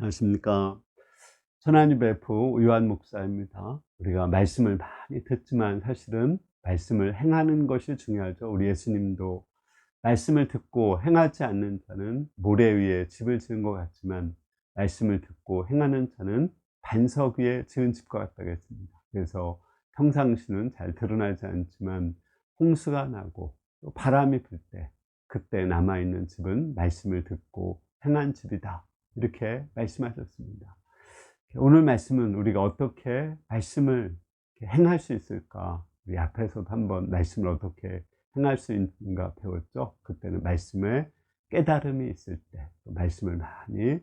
안녕하십니까. 천안유 베프 요한 목사입니다. 우리가 말씀을 많이 듣지만 사실은 말씀을 행하는 것이 중요하죠. 우리 예수님도 말씀을 듣고 행하지 않는 자는 모래 위에 집을 지은 것 같지만 말씀을 듣고 행하는 자는 반석 위에 지은 집과 같다고 했습니다. 그래서 평상시는 잘 드러나지 않지만 홍수가 나고 또 바람이 불 때 그때 남아있는 집은 말씀을 듣고 행한 집이다, 이렇게 말씀하셨습니다. 오늘 말씀은 우리가 어떻게 말씀을 행할 수 있을까? 우리 앞에서도 한번 말씀을 어떻게 행할 수 있는가 배웠죠. 그때는 말씀에 깨달음이 있을 때, 또 말씀을 많이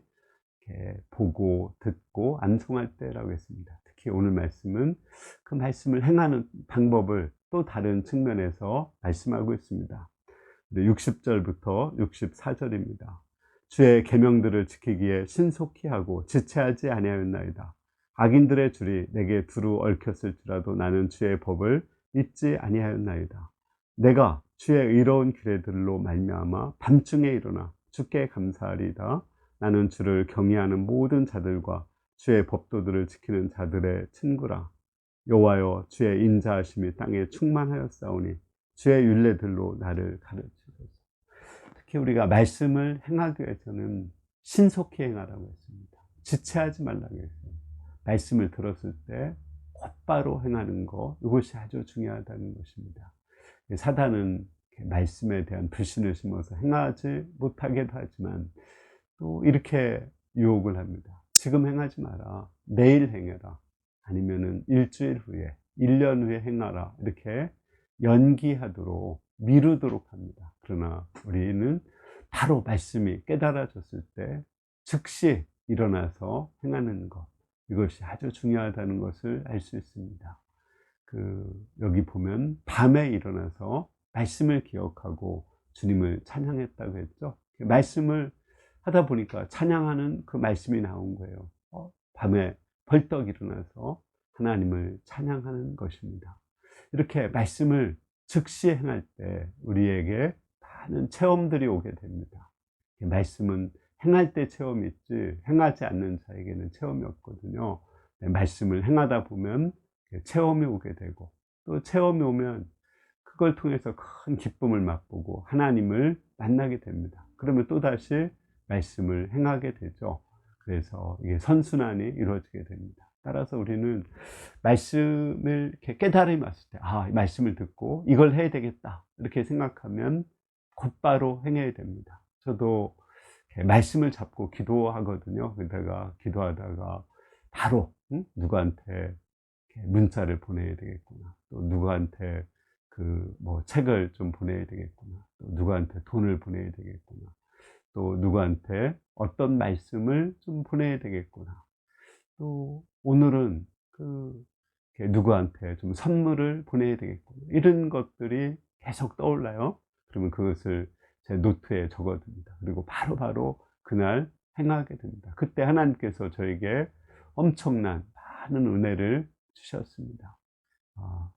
이렇게 보고 듣고 암송할 때라고 했습니다. 특히 오늘 말씀은 그 말씀을 행하는 방법을 또 다른 측면에서 말씀하고 있습니다. 60절부터 64절입니다. 주의 계명들을 지키기에 신속히 하고 지체하지 아니하였나이다. 악인들의 줄이 내게 두루 얽혔을지라도 나는 주의 법을 잊지 아니하였나이다. 내가 주의 의로운 규례들로 말미암아 밤중에 일어나 주께 감사하리이다. 나는 주를 경외하는 모든 자들과 주의 법도들을 지키는 자들의 친구라. 여호와여, 주의 인자하심이 땅에 충만하였사오니 주의 율례들로 나를 가르치소서. 특히 우리가 말씀을 행하기 위해서는 신속히 행하라고 했습니다. 지체하지 말라고 했어요. 말씀을 들었을 때 곧바로 행하는 것, 이것이 아주 중요하다는 것입니다. 사단은 말씀에 대한 불신을 심어서 행하지 못하게도 하지만 또 이렇게 유혹을 합니다. 지금 행하지 마라, 내일 행해라, 아니면은 일주일 후에, 1년 후에 행하라, 이렇게 연기하도록 미루도록 합니다. 그러나 우리는 바로 말씀이 깨달아졌을 때 즉시 일어나서 행하는 것, 이것이 아주 중요하다는 것을 알 수 있습니다. 여기 보면 밤에 일어나서 말씀을 기억하고 주님을 찬양했다고 했죠. 말씀을 하다 보니까 찬양하는 그 말씀이 나온 거예요. 밤에 벌떡 일어나서 하나님을 찬양하는 것입니다. 이렇게 말씀을 즉시 행할 때 우리에게 많은 체험들이 오게 됩니다. 말씀은 행할 때 체험이 있지 행하지 않는 자에게는 체험이 없거든요. 말씀을 행하다 보면 체험이 오게 되고, 또 체험이 오면 그걸 통해서 큰 기쁨을 맛보고 하나님을 만나게 됩니다. 그러면 또다시 말씀을 행하게 되죠. 그래서 이게 선순환이 이루어지게 됩니다. 따라서 우리는 말씀을 이렇게 깨달음이 왔을 때, 이 말씀을 듣고 이걸 해야 되겠다, 이렇게 생각하면 곧바로 행해야 됩니다. 저도 말씀을 잡고 기도하거든요. 그러다가 기도하다가 바로 누구한테 문자를 보내야 되겠구나, 또 누구한테 책을 좀 보내야 되겠구나, 또 누구한테 돈을 보내야 되겠구나, 또 누구한테 어떤 말씀을 좀 보내야 되겠구나, 또 오늘은 누구한테 좀 선물을 보내야 되겠구나, 이런 것들이 계속 떠올라요. 그러면 그것을 제 노트에 적어둡니다. 그리고 바로바로 그날 행하게 됩니다. 그때 하나님께서 저에게 엄청난 많은 은혜를 주셨습니다.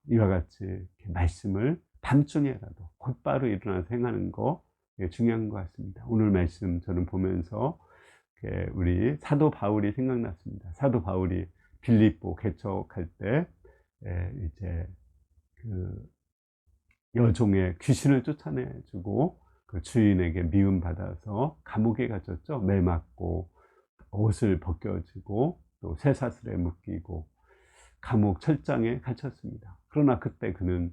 이와 같이 말씀을 밤중에라도 곧바로 일어나서 행하는 거 중요한 것 같습니다. 오늘 말씀 저는 보면서 우리 사도 바울이 생각났습니다. 사도 바울이 빌립보 개척할 때 이제 여종의 귀신을 쫓아내주고 그 주인에게 미움받아서 감옥에 갇혔죠. 매 맞고 옷을 벗겨지고 또 쇠사슬에 묶이고 감옥 철장에 갇혔습니다. 그러나 그때 그는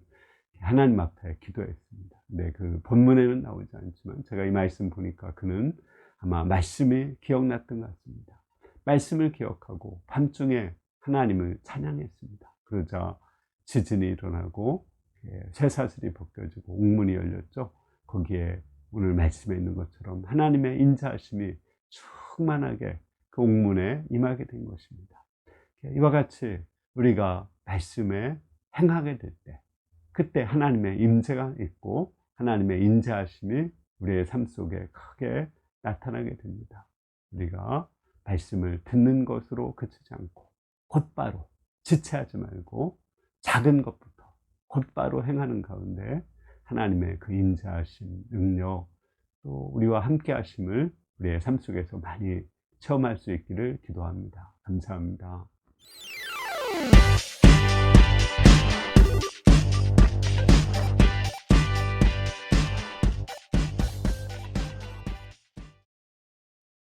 하나님 앞에 기도했습니다. 근데 그 본문에는 나오지 않지만 제가 이 말씀 보니까 그는 아마 말씀이 기억났던 것 같습니다. 말씀을 기억하고 밤중에 하나님을 찬양했습니다. 그러자 지진이 일어나고 쇠사슬이 벗겨지고 옥문이 열렸죠. 거기에 오늘 말씀에 있는 것처럼 하나님의 인자하심이 충만하게 그 옥문에 임하게 된 것입니다. 이와 같이 우리가 말씀에 행하게 될 때 그때 하나님의 임재가 있고 하나님의 인자하심이 우리의 삶 속에 크게 나타나게 됩니다. 우리가 말씀을 듣는 것으로 그치지 않고 곧바로 지체하지 말고 작은 것부터 곧바로 행하는 가운데 하나님의 그 인자하심, 능력, 또 우리와 함께 하심을 우리의 삶 속에서 많이 체험할 수 있기를 기도합니다. 감사합니다.